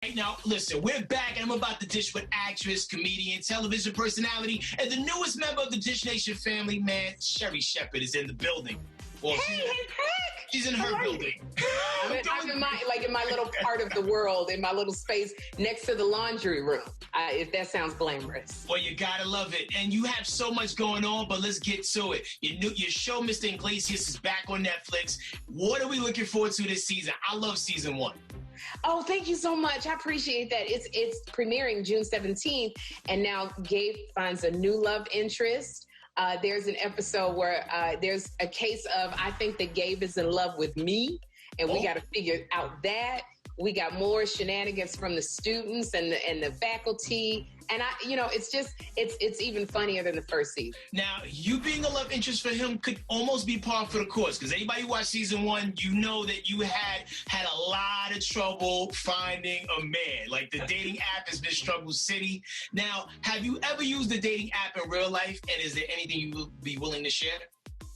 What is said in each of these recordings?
Right now, listen, we're back and I'm about to dish with actress, comedian, television personality, and the newest member of the Dish Nation family, man, Sherri Shepherd is in the building. Well, hey, Headkrack! She's in her building. I'm in my little part of the world, in my little space next to the laundry room. If that sounds glamorous. Well, you gotta love it, and you have so much going on. But let's get to it. Your show, Mr. Iglesias, is back on Netflix. What are we looking forward to this season? I love season 1. Oh, thank you so much. I appreciate that. It's premiering June 17th, and now Gabe finds a new love interest. There's an episode where there's a case of, I think that Gabe is in love with me, and we got to figure out that. We got more shenanigans from the students and the faculty. And it's even funnier than the first season. Now, you being a love interest for him could almost be par for the course, because anybody who watched season 1, you know that you had a lot of trouble finding a man. Like, the dating app has been struggle city. Now, have you ever used the dating app in real life? And is there anything you would be willing to share?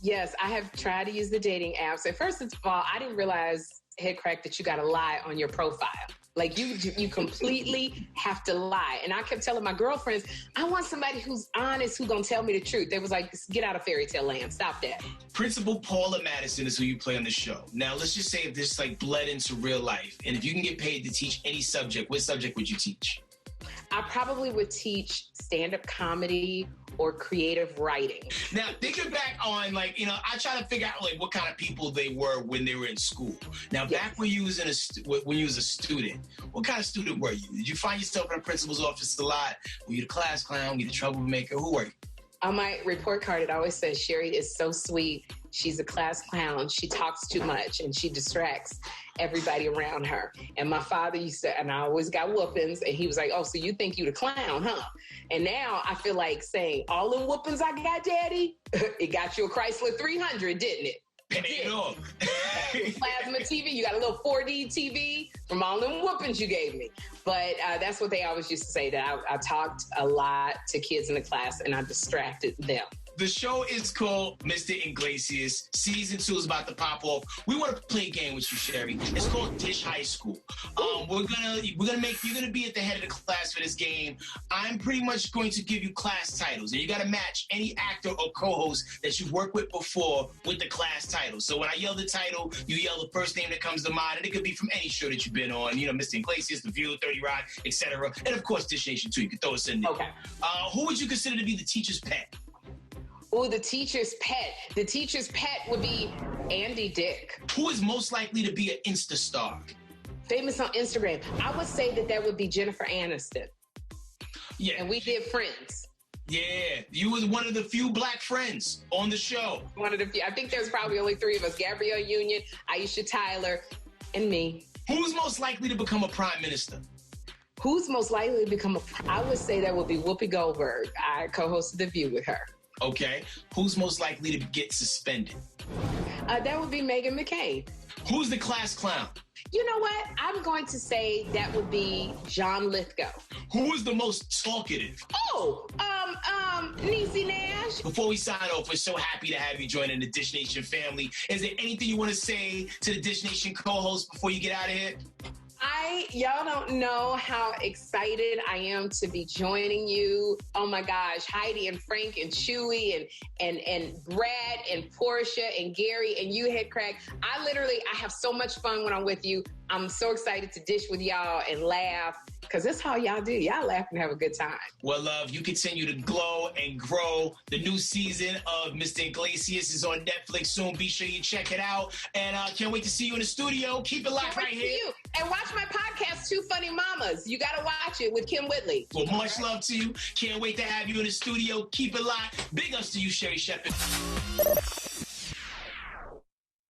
Yes, I have tried to use the dating apps. And first of all, I didn't realize, Headkrack, that you got to lie on your profile. Like, you completely have to lie. And I kept telling my girlfriends, I want somebody who's honest, who's going to tell me the truth. They was like, get out of fairy tale land. Stop that. Principal Paula Madison is who you play on the show. Now, let's just say if this bled into real life, and if you can get paid to teach any subject, what subject would you teach? I probably would teach stand-up comedy or creative writing. Now, thinking back on, I try to figure out, what kind of people they were when they were in school. Now, back when you was when you was a student, what kind of student were you? Did you find yourself in a principal's office a lot? Were you the class clown? Were you the troublemaker? Who were you? On my report card, it always says, Sherri is so sweet. She's a class clown. She talks too much, and she distracts everybody around her. And my father used to, and I always got whoopings, and he was like, oh, so you think you the clown, huh? And now I feel like saying, all the whoopings I got, Daddy, it got you a Chrysler 300, didn't it? Plasma TV, you got a little 4D TV from all them whoopings you gave me. But that's what they always used to say, that I talked a lot to kids in the class and I distracted them. The show is called Mr. Iglesias. Season 2 is about to pop off. We want to play a game with you, Sherri. It's called Dish High School. You're gonna be at the head of the class for this game. I'm pretty much going to give you class titles, and you got to match any actor or co-host that you've worked with before with the class title. So when I yell the title, you yell the first name that comes to mind, and it could be from any show that you've been on. Mr. Iglesias, The View, 30 Rock, etc. And of course, Dish Nation too. You can throw us in there. Okay. Who would you consider to be the teacher's pet? Oh, the teacher's pet. The teacher's pet would be Andy Dick. Who is most likely to be an Insta star? Famous on Instagram. I would say that would be Jennifer Aniston. Yeah. And we did Friends. Yeah. You was one of the few black friends on the show. One of the few. I think there's probably only 3 of us. Gabrielle Union, Aisha Tyler, and me. Who's most likely to become a prime minister? Who's most likely to become I would say that would be Whoopi Goldberg. I co-hosted The View with her. Okay. Who's most likely to get suspended? That would be Meghan McCain. Who's the class clown? You know what? I'm going to say that would be John Lithgow. Who is the most talkative? Oh, Niecy Nash. Before we sign off, we're so happy to have you joining the Dish Nation family. Is there anything you want to say to the Dish Nation co-host before you get out of here? Y'all don't know how excited I am to be joining you. Oh my gosh, Heidi and Frank and Chewy and Brad and Portia and Gary and you, Headkrack. I have so much fun when I'm with you. I'm so excited to dish with y'all and laugh, because that's how y'all do. Y'all laugh and have a good time. Well, love, you continue to glow and grow. The new season of Mr. Iglesias is on Netflix soon. Be sure you check it out. And can't wait to see you in the studio. Keep it locked right here. You. And watch my podcast, Two Funny Mamas. You got to watch it with Kim Whitley. Well, much love to you. Can't wait to have you in the studio. Keep it locked. Big ups to you, Sherri Shepherd.